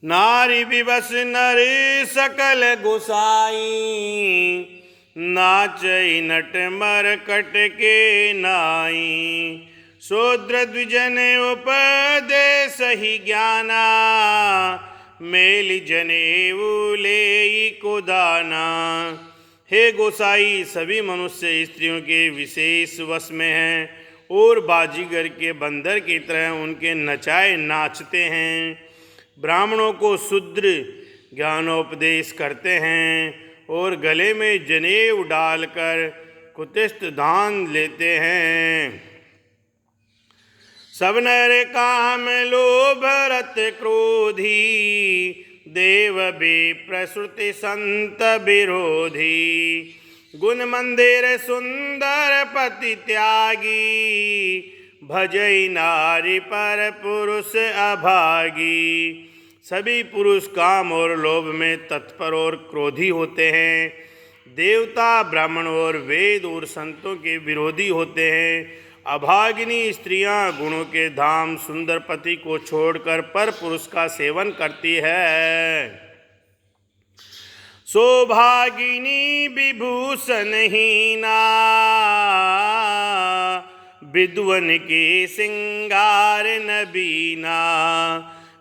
नारी विवश नर सकल गोसाई, नाचई नट मरकट के नाई। शूद्र द्विजन उपदेश ही ज्ञाना, मेल जनेऊ लेई को दाना। हे गोसाई, सभी मनुष्य स्त्रियों के विशेष वश में हैं और बाजीगर के बंदर की तरह उनके नचाए नाचते हैं। ब्राह्मणों को शूद्र ज्ञानोपदेश करते हैं और गले में जनेऊ डालकर कुतिष्ठ दान लेते हैं। सब नर काम लोभ रत क्रोधी, देव विप्र श्रुति संत विरोधी। गुण मंदिर सुंदर पति त्यागी, भजई नारी पर पुरुष अभागी। सभी पुरुष काम और लोभ में तत्पर और क्रोधी होते हैं। देवता, ब्राह्मण और वेद और संतों के विरोधी होते हैं। अभागिनी स्त्रियां गुणों के धाम सुंदर पति को छोड़कर पर पुरुष का सेवन करती है। सौभागिनी विभूषण हीना, विद्वन के सिंगार नबीना।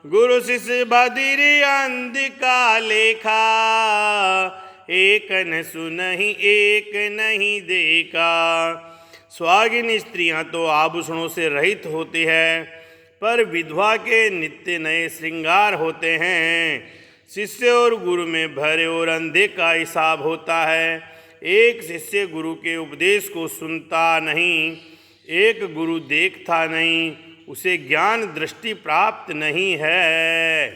गुरु शिष्य बधिर अंधिका लेखा, एक न सुनहि एक नहीं देखा। सुहागिन स्त्रियां तो आभूषणों से रहित होती है, पर विधवा के नित्य नए श्रृंगार होते हैं। शिष्य और गुरु में भरे और अंधे का हिसाब होता है। एक शिष्य गुरु के उपदेश को सुनता नहीं, एक गुरु देखता नहीं, उसे ज्ञान दृष्टि प्राप्त नहीं है।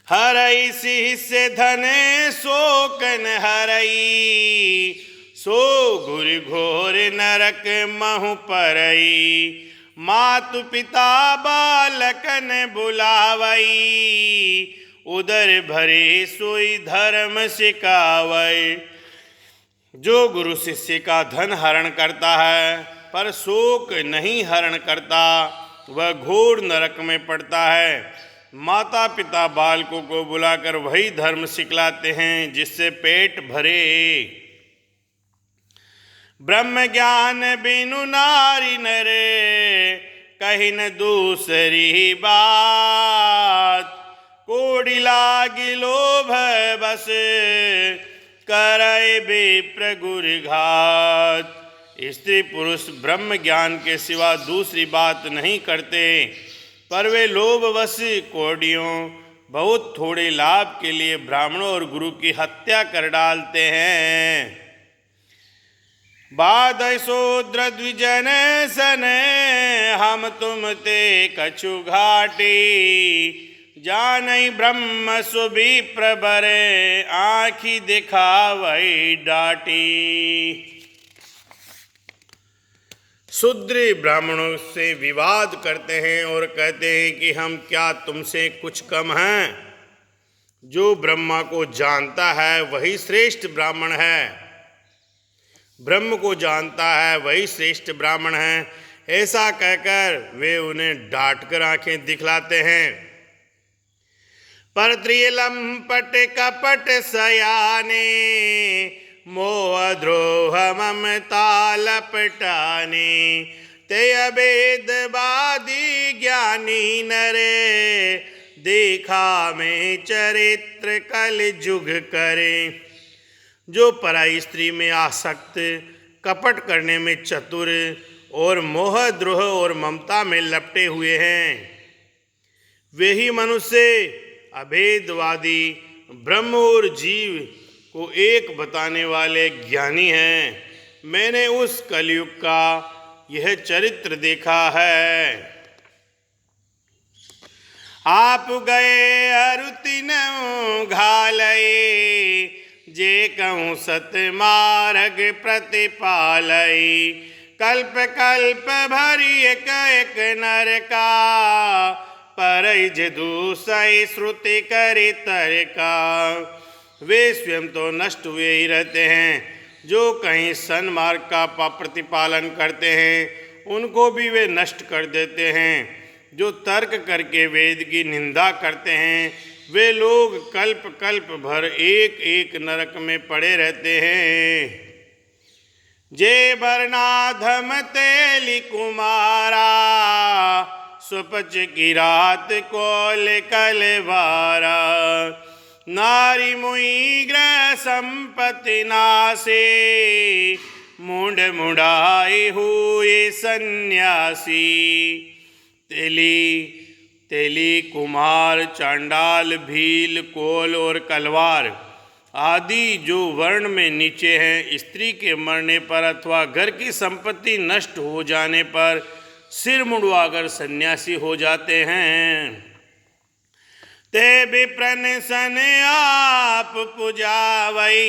हरई शिष्य धन शोकन हरई, सो गुरु घोर नरक महु परई। मातु पिता बालकन बुलावई, उदर भरे सोई धर्म सिखावई। जो गुरु शिष्य का धन हरण करता है पर शोक नहीं हरण करता, वह घोर नरक में पड़ता है। माता पिता बालकों को बुलाकर वही धर्म सिखलाते हैं जिससे पेट भरे। ब्रह्म ज्ञान बिनु नारी नर, कहीं न दूसरी बात। कोड़ी लागी लोभ बस, करय विप्र गुरघात। स्त्री पुरुष ब्रह्म ज्ञान के सिवा दूसरी बात नहीं करते, पर वे लोभवश कोड़ियों बहुत थोड़े लाभ के लिए ब्राह्मणों और गुरु की हत्या कर डालते हैं। बाध शूद्र द्विजन सन, हम तुम ते कछु घाटी। जानई ब्रह्म सुबी प्रबरे, आँखी दिखावई डाटी। शूद्र ब्राह्मणों से विवाद करते हैं और कहते हैं कि हम क्या तुमसे कुछ कम हैं। जो ब्रह्मा को जानता है वही श्रेष्ठ ब्राह्मण है, ब्रह्म को जानता है वही श्रेष्ठ ब्राह्मण है। ऐसा कहकर वे उन्हें डांटकर आंखें दिखलाते हैं। पर त्रिलंपट कपट सयाने, मोह द्रोह ममता लपटाने। ते अभेदवादी ज्ञानी नरे, देखा में चरित्र कल जुग करे। जो पराई स्त्री में आसक्त, कपट करने में चतुर और मोह द्रोह और ममता में लपटे हुए हैं, वे ही मनुष्य अभेदवादी ब्रह्म और जीव को एक बताने वाले ज्ञानी हैं। मैंने उस कलयुग का यह चरित्र देखा है। आप गए अरुतिन घालये, जे कहूँ सत मार्ग प्रतिपालई। कल्प कल्प भरी एक एक नर का, परज दूसई श्रुति करि तरका। वे स्वयं तो नष्ट हुए ही रहते हैं, जो कहीं सन्मार्ग का प्रतिपालन करते हैं उनको भी वे नष्ट कर देते हैं। जो तर्क करके वेद की निंदा करते हैं वे लोग कल्प कल्प भर एक एक नरक में पड़े रहते हैं। जे बरनाधम तेली कुमारा सुपच की रात कोल कलवारा नारी मुई ग्रह संपत्ति नासे मुंड मुंडाए हुए सन्यासी तेली कुमार चांडाल भील कोल और कलवार आदि जो वर्ण में नीचे हैं, स्त्री के मरने पर अथवा घर की संपत्ति नष्ट हो जाने पर सिर मुंडवाकर सन्यासी हो जाते हैं। ते विप्रन सन आप पुजावई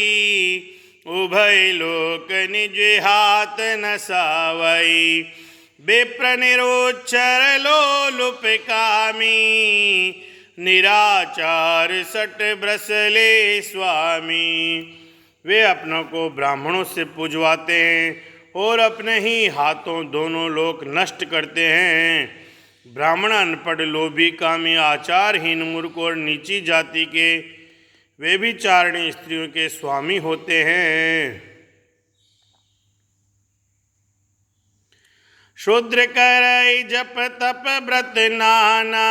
उभय लोक निज हाथ नसावई विप्र निरोच्चर लोलुप कामी निराचार सट ब्रसले स्वामी। वे अपनों को ब्राह्मणों से पूजवाते हैं और अपने ही हाथों दोनों लोक नष्ट करते हैं। ब्राह्मण अनपढ़ लोभी कामी आचारहीन मूर्ख और नीची जाति के वे भी चारणी स्त्रियों के स्वामी होते हैं। शूद्र करई जप तप व्रत नाना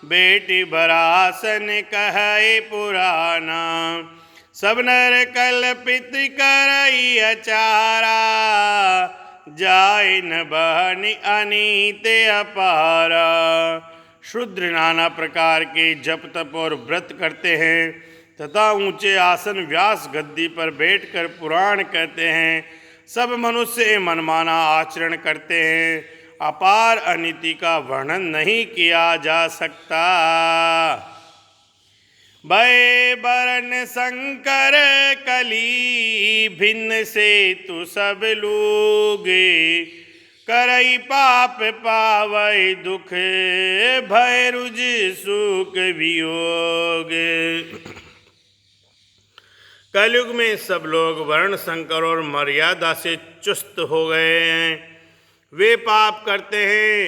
बेटी बरासन कहे पुराना सब नर कल्पित करई अचारा जाय न बहनि अनीत अपारा। शूद्र नाना प्रकार के जप तप और व्रत करते हैं तथा ऊंचे आसन व्यास गद्दी पर बैठकर पुराण कहते हैं। सब मनुष्य मनमाना आचरण करते हैं, अपार अनीति का वर्णन नहीं किया जा सकता। भय बरन शंकर कली भिन्न से तु सब लोगे करई पाप पावै दुख भय रुज सुख वियोग। कलयुग में सब लोग वर्ण संकर और मर्यादा से चुस्त हो गए हैं। वे पाप करते हैं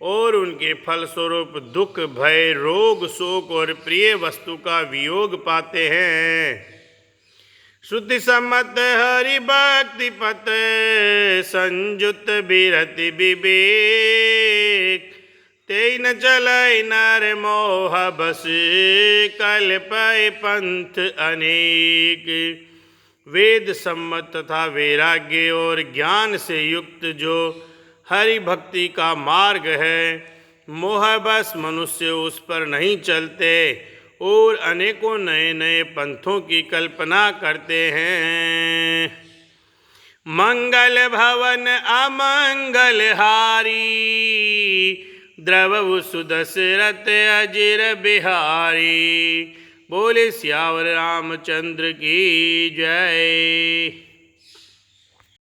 और उनके फलस्वरूप दुख भय रोग शोक और प्रिय वस्तु का वियोग पाते हैं। श्रुति सम्मत हरि भक्ति पथ संयुत बिरति विवेक तेन चलै नर मोह बस कल्पय पंथ अनेक। वेद सम्मत तथा वैराग्य और ज्ञान से युक्त जो हरि भक्ति का मार्ग है, मोह बस मनुष्य उस पर नहीं चलते और अनेकों नए नए पंथों की कल्पना करते हैं। मंगल भवन अमंगल हारी द्रवहु सुदशरथ अजिर बिहारी। बोले सियावर रामचंद्र की जय।